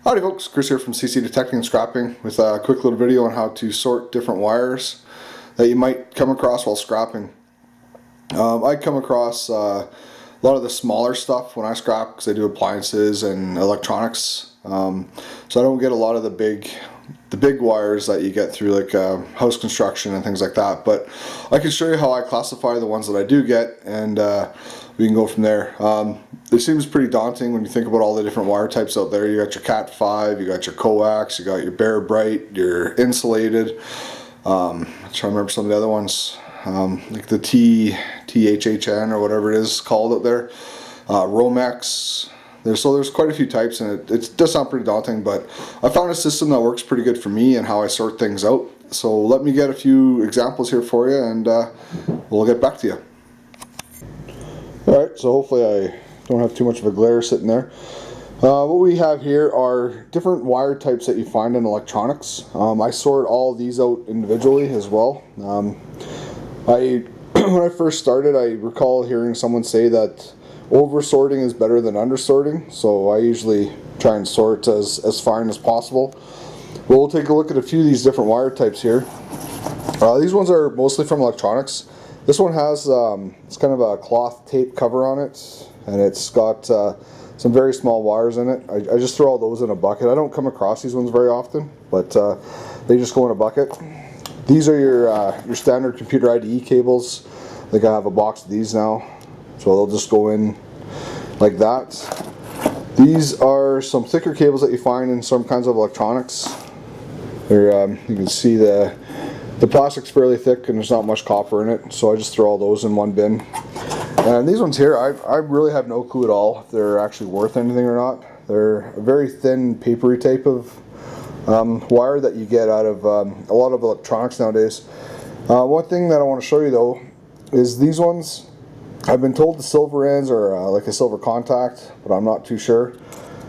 Howdy folks, Chris here from CC Detecting and Scrapping with a quick little video on how to sort different wires that you might come across while scrapping. I come across a lot of the smaller stuff when I scrap because I do appliances and electronics, so I don't get a lot of the big wires that you get through like house construction and things like that, but I can show you how I classify the ones that I do get, and we can go from there. It seems pretty daunting when you think about all the different wire types out there. You got your Cat5, you got your Coax, you got your bare bright, your insulated. I'm trying to remember some of the other ones, like the THHN or whatever it is called out there. Romex. There's quite a few types, and it does sound pretty daunting, but I found a system that works pretty good for me and how I sort things out. So let me get a few examples here for you, and we'll get back to you. Alright, so hopefully I don't have too much of a glare sitting there. What we have here are different wire types that you find in electronics. I sort all of these out individually as well. When I first started, I recall hearing someone say that over sorting is better than under sorting, so I usually try and sort as fine as possible. But we'll take a look at a few of these different wire types here. These ones are mostly from electronics. This one has it's kind of a cloth tape cover on it, and it's got some very small wires in it. I just throw all those in a bucket. I don't come across these ones very often, but they just go in a bucket. These are your standard computer IDE cables. I think I have a box of these now, so they'll just go in like that. These are some thicker cables that you find in some kinds of electronics. You can see the plastic's fairly thick and there's not much copper in it, so I just throw all those in one bin. And these ones here, I really have no clue at all if they're actually worth anything or not. They're a very thin, papery type of wire that you get out of a lot of electronics nowadays. One thing that I want to show you though is these ones. I've been told the silver ends are like a silver contact, but I'm not too sure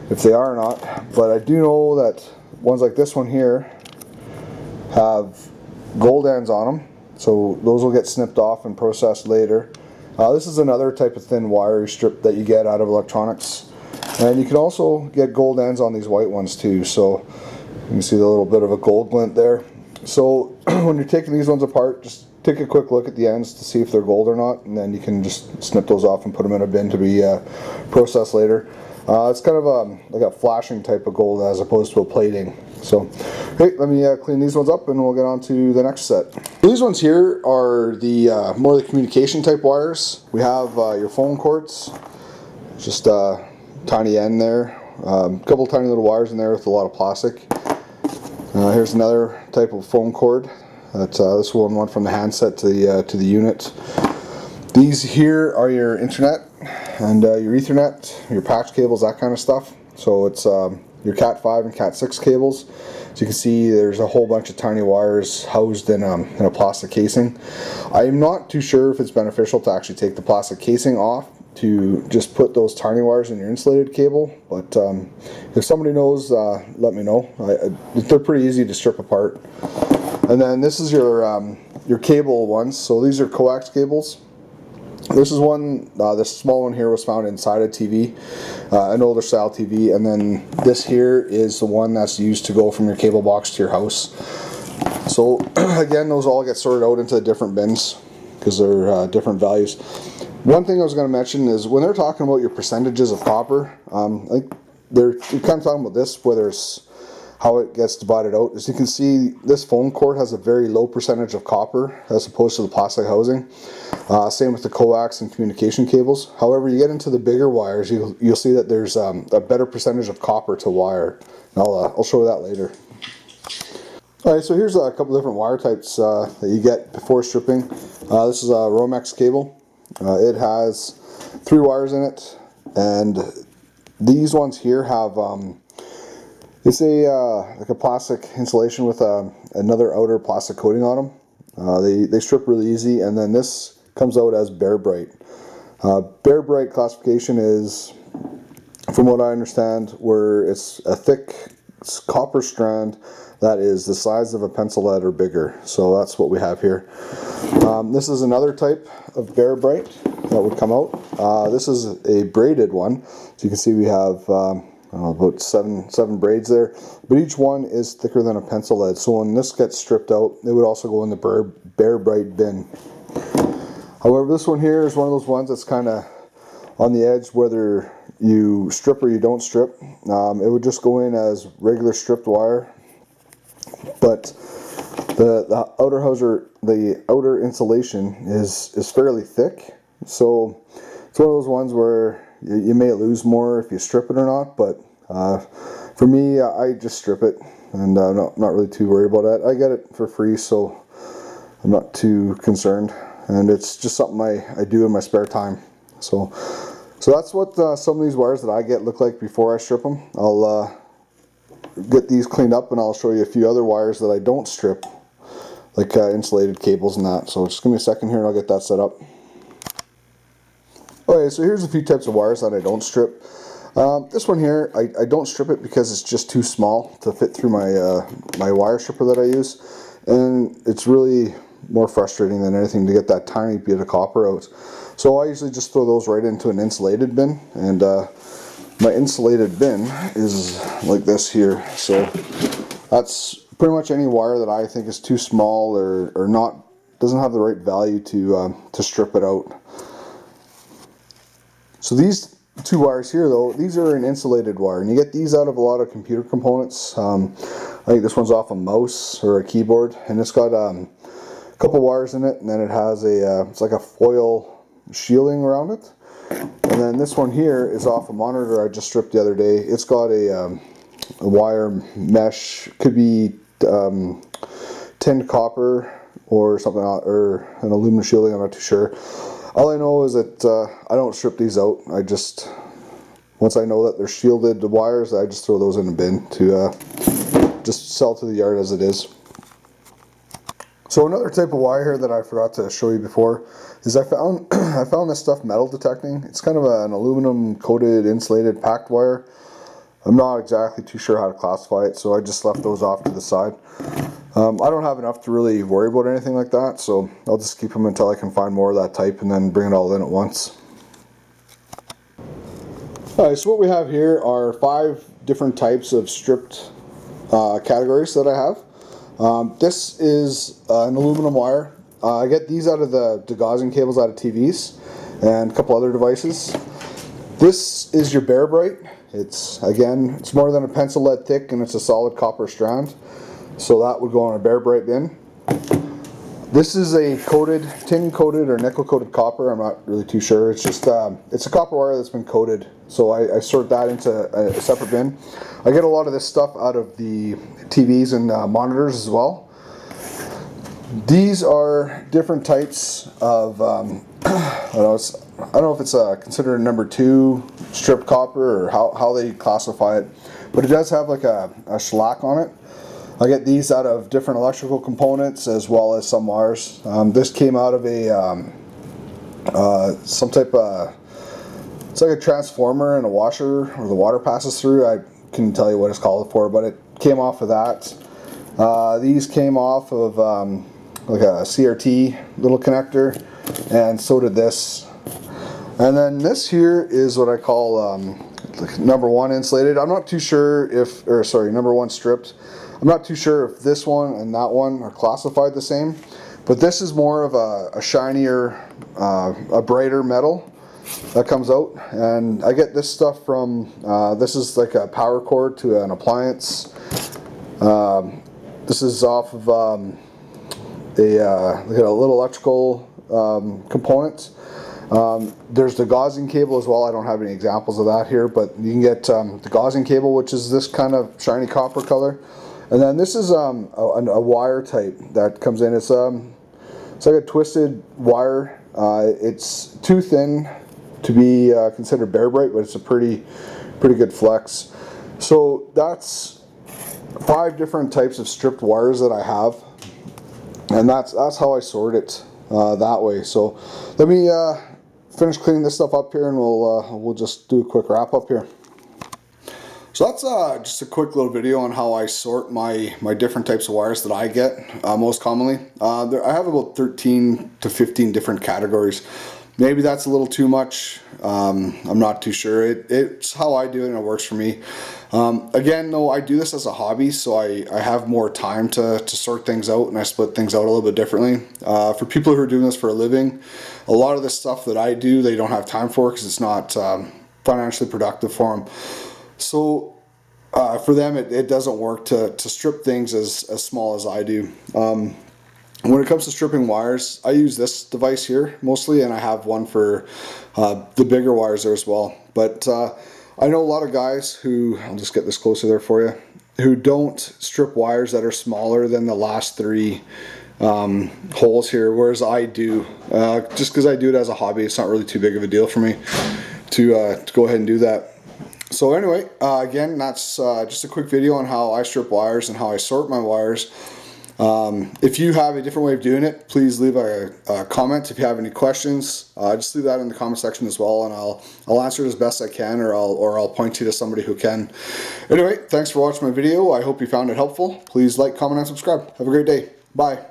if they are or not. But I do know that ones like this one here have gold ends on them, so those will get snipped off and processed later. This is another type of thin wire strip that you get out of electronics, and you can also get gold ends on these white ones too, so you can see the little bit of a gold glint there. So when you're taking these ones apart, just take a quick look at the ends to see if they're gold or not, and then you can just snip those off and put them in a bin to be processed later. It's kind of like a flashing type of gold as opposed to a plating. So, hey, let me clean these ones up and we'll get on to the next set. These ones here are the more the communication type wires. We have your phone cords, just a tiny end there, a couple tiny little wires in there with a lot of plastic. Here's another type of phone cord. This one went from the handset to the unit. These here are your internet and your Ethernet, your patch cables, that kind of stuff. So it's your Cat5 and Cat6 cables. So you can see there's a whole bunch of tiny wires housed in a plastic casing. I'm not too sure if it's beneficial to actually take the plastic casing off to just put those tiny wires in your insulated cable, but if somebody knows, let me know. They're pretty easy to strip apart. And then this is your cable ones. So these are Coax cables. This is one, this small one here was found inside a TV, an older style TV, and then this here is the one that's used to go from your cable box to your house. So again, those all get sorted out into different bins because they're different values. One thing I was going to mention is when they're talking about your percentages of copper, like they're kind of talking about this, whether it's how it gets divided out. As you can see, this phone cord has a very low percentage of copper as opposed to the plastic housing. Same with the coax and communication cables. However, you get into the bigger wires, you'll see that there's a better percentage of copper to wire. I'll show you that later. Alright, so here's a couple different wire types that you get before stripping. This is a Romex cable. It has 3 wires in it, and these ones here have it's like a plastic insulation with another outer plastic coating on them. They strip really easy, and then this comes out as bare bright. Bare bright classification is, from what I understand, where it's a thick copper strand that is the size of a pencil lead or bigger. So that's what we have here. This is another type of bare bright that would come out. This is a braided one. So you can see we have about seven braids there, but each one is thicker than a pencil lead. So when this gets stripped out, it would also go in the bare bright bin. However, this one here is one of those ones that's kind of on the edge, whether you strip or you don't strip. It would just go in as regular stripped wire, but the outer insulation is fairly thick. So it's one of those ones where you may lose more if you strip it or not, but for me, I just strip it, and I'm not really too worried about it. I get it for free, so I'm not too concerned, and it's just something I do in my spare time. So that's what some of these wires that I get look like before I strip them. I'll get these cleaned up, and I'll show you a few other wires that I don't strip, like insulated cables and that. So just give me a second here and I'll get that set up. Okay, so here's a few types of wires that I don't strip. This one here, I don't strip it because it's just too small to fit through my wire stripper that I use, and it's really more frustrating than anything to get that tiny bit of copper out. So I usually just throw those right into an insulated bin, and my insulated bin is like this here. So that's pretty much any wire that I think is too small or doesn't have the right value to strip it out. So these two wires here, though, these are an insulated wire, and you get these out of a lot of computer components. I think this one's off a mouse or a keyboard, and it's got a couple wires in it, and then it has it's like a foil shielding around it. And then this one here is off a monitor I just stripped the other day. It's got a wire mesh, could be tinned copper or something, or an aluminum shielding, I'm not too sure. All I know is that I don't strip these out. Once I know that they're shielded wires, I just throw those in a bin to just sell to the yard as it is. So another type of wire here that I forgot to show you before is I found this stuff metal detecting. It's kind of an aluminum coated insulated packed wire. I'm not exactly too sure how to classify it, so I just left those off to the side. I don't have enough to really worry about anything like that, so I'll just keep them until I can find more of that type and then bring it all in at once. Alright, so what we have here are 5 different types of stripped categories that I have. This is an aluminum wire. I get these out of the degaussing cables out of TVs and a couple other devices. This is your bare bright. It's more than a pencil lead thick, and it's a solid copper strand. So that would go on a bare bright bin. This is a tin coated or nickel coated copper. I'm not really too sure. It's just it's a copper wire that's been coated. So I sort that into a separate bin. I get a lot of this stuff out of the TVs and monitors as well. These are different types of I don't know if it's considered a number 2 stripped copper or how they classify it, but it does have like a shellac on it. I get these out of different electrical components as well as some wires. This came out of some type of, it's like a transformer and a washer where the water passes through. I couldn't tell you what it's called for, but it came off of that. These came off of like a CRT little connector, and so did this. And then this here is what I call number 1 insulated. I'm not too sure if, or sorry, number 1 stripped. I'm not too sure if this one and that one are classified the same, but this is more of a shinier, a brighter metal that comes out. And I get this stuff from, this is like a power cord to an appliance. This is off of look at a little electrical component. There's the gaussing cable as well. I don't have any examples of that here, but you can get the gaussing cable, which is this kind of shiny copper color. And then this is a wire type that comes in. It's like a twisted wire. It's too thin to be considered bare bright, but it's a pretty good flex. So that's 5 different types of stripped wires that I have, and that's how I sort it that way. So let me finish cleaning this stuff up here, and we'll just do a quick wrap up here. So that's just a quick little video on how I sort my different types of wires that I get most commonly. I have about 13 to 15 different categories. Maybe that's a little too much. I'm not too sure. It's how I do it and it works for me. Again, though, I do this as a hobby, so I have more time to sort things out, and I split things out a little bit differently. For people who are doing this for a living, a lot of the stuff that I do, they don't have time for because it's not financially productive for them. So for them, it doesn't work to strip things as small as I do. When it comes to stripping wires, I use this device here mostly, and I have one for the bigger wires there as well. But I know a lot of guys who, I'll just get this closer there for you, who don't strip wires that are smaller than the last 3 holes here, whereas I do. Just because I do it as a hobby, it's not really too big of a deal for me to go ahead and do that. So anyway, again, that's just a quick video on how I strip wires and how I sort my wires. If you have a different way of doing it, please leave a comment. If you have any questions, just leave that in the comment section as well, and I'll answer it as best I can, or I'll point you to somebody who can. Anyway, thanks for watching my video. I hope you found it helpful. Please like, comment, and subscribe. Have a great day. Bye.